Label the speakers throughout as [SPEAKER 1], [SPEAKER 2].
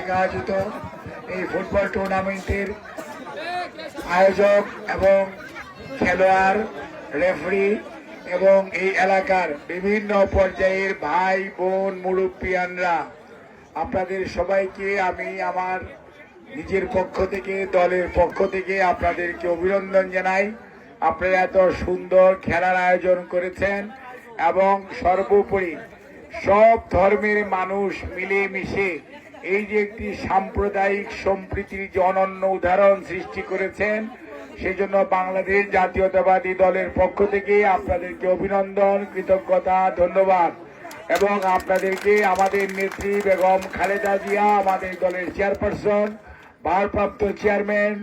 [SPEAKER 1] কর্তৃক আয়োজিত এই ফুটবল টুর্নামেন্টের আয়োজক এবং খেলোয়াড়, রেফারি এবং এই এলাকার বিভিন্ন পর্যায়ের ভাই বোন মুরব্বিয়ানরা, আপনাদের সবাইকে আমি আমার নিজের পক্ষ থেকে, দলের পক্ষ থেকে আপনাদেরকে অভিনন্দন জানাই। আপনারা এত সুন্দর খেলার আয়োজন করেছেন এবং সর্বোপরি সব ধর্মের মানুষ মিলেমিশে এই যে একটি সাম্প্রদায়িক সম্প্রীতির যে অনন্য উদাহরণ সৃষ্টি করেছেন, সেজন্য বাংলাদেশ জাতীয়তাবাদী দলের পক্ষ থেকে আপনাদেরকে অভিনন্দন, কৃতজ্ঞতা, ধন্যবাদ। এবং আপনাদেরকে আমাদের নেত্রী বেগম খালেদা জিয়া, আমাদের দলের চেয়ারপারসন, ভারপ্রাপ্ত চেয়ারম্যান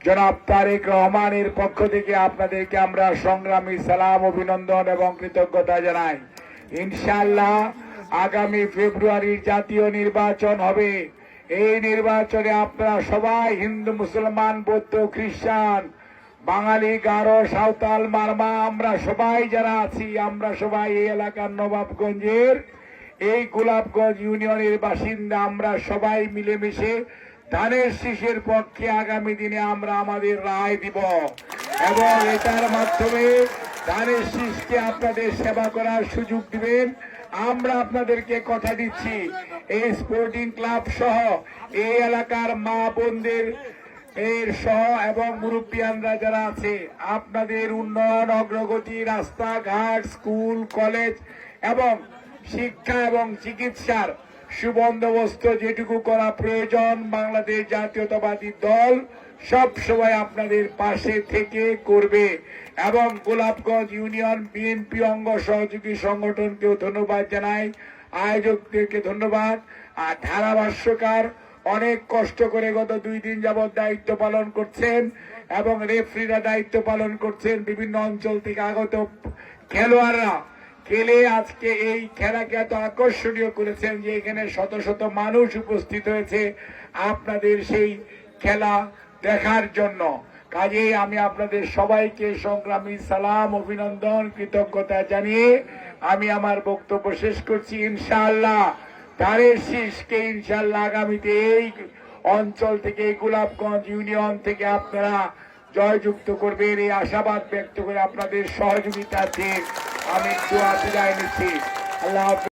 [SPEAKER 1] জনাব তারেক রহমানের পক্ষ থেকে আপনাদেরকে আমরা সংগ্রামী সালাম, অভিনন্দন এবং কৃতজ্ঞতা জানাই। ইনশাআল্লাহ আগামী ফেব্রুয়ারির জাতীয় নির্বাচন হবে। এই নির্বাচনে আপনারা সবাই, হিন্দু, মুসলমান, বৌদ্ধ, খ্রিস্টান, বাঙালি, গারো, সাঁওতাল, মারমা, আমরা সবাই যারা আছি, আমরা সবাই এই এলাকার নবাবগঞ্জের এই গোলাপগঞ্জ ইউনিয়নের বাসিন্দা, আমরা সবাই মিলেমিশে ধানের শীষের পক্ষে আগামী দিনে আমরা আমাদের রায় দিব এবং এটার মাধ্যমে ধানের শীষকে আপনাদের সেবা করার সুযোগ দিবেন। আমরা আপনাদেরকে কথা দিচ্ছি, এই স্পোর্টিং ক্লাব সহ এই এলাকার মা বোনদের এর সহ এবং মুরব্বিয়ানরা যারা আছে, আপনাদের উন্নয়ন, অগ্রগতি, রাস্তাঘাট, স্কুল, কলেজ এবং শিক্ষা এবং চিকিৎসার সুবন্দোবস্ত যেটুকু করা প্রয়োজন, বাংলাদেশ জাতীয়তাবাদী দল সব সময় আপনাদের পাশে থেকে করবে। এবং গোলাপগঞ্জ ইউনিয়ন বিএনপি অঙ্গ সহযোগী সংগঠনকেও ধন্যবাদ জানাই, আয়োজকদেরকে ধন্যবাদ। আর ধারাভাষ্যকার অনেক কষ্ট করে গত 2 দিন যাবৎ দায়িত্ব পালন করছেন এবং রেফারিরা দায়িত্ব পালন করছেন। বিভিন্ন অঞ্চল থেকে আগত খেলোয়াড়রা খেলে আজকে এই খেলাকে এত আকর্ষণীয় করেছেন যে এখানে শত শত মানুষ উপস্থিত হয়েছে আপনাদের সেই খেলা দেখার জন্য। কাজেই আমি আপনাদের সবাইকে সংগ্রামী সালাম, অভিনন্দন, কৃতজ্ঞতা জানিয়ে আমি আমার বক্তব্য শেষ করছি। ইনশাআল্লাহ ধানের শীষকে ইনশাআল্লাহ আগামীতে এই অঞ্চল থেকে, এই গোলাপগঞ্জ ইউনিয়ন থেকে আপনারা জয়যুক্ত করবেন, এই আশাবাদ ব্যক্ত করে আপনাদের সহযোগিতার্থে আমি দোয়া বিদায় নিচ্ছি। আল্লাহ।